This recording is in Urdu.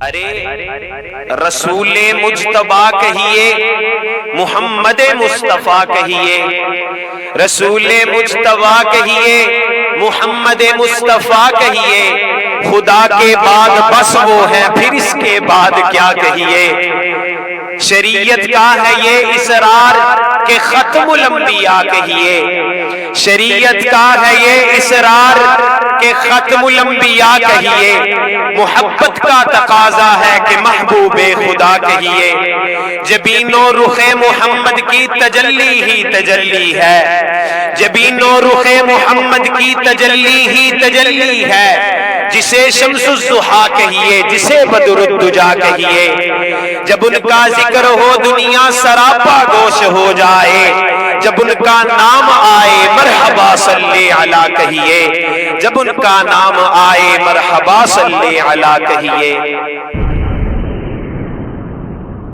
ارے رسول مجتبیٰ کہیے، محمد مصطفیٰ کہیے، رسول مجتبیٰ کہیے، محمد مصطفیٰ کہیے، خدا کے بعد بس وہ ہے، پھر اس کے بعد کیا کہیے۔ شریعت کا ہے یہ اصرار کہ ختم الانبیاء کہیے، شریعت کا ہے یہ اصرار کہ ختم الانبیاء کہیے، محبت کا تقاضا ہے کہ محبوب خدا کہیے، جبین و رخ محمد کی تجلی ہی تجلی ہے، جبین و رخ محمد کی تجلی ہی تجلی ہے، جسے شمس الضحیٰ کہیے، جسے بدر الدجا کہیے، جب ان کا ذکر ہو دنیا سراپا گوش ہو جائے، جب ان کا نام آئے مرحبا صلی علی کہیے، جب ان کا نام آئے مرحبا صلی علی کہیے۔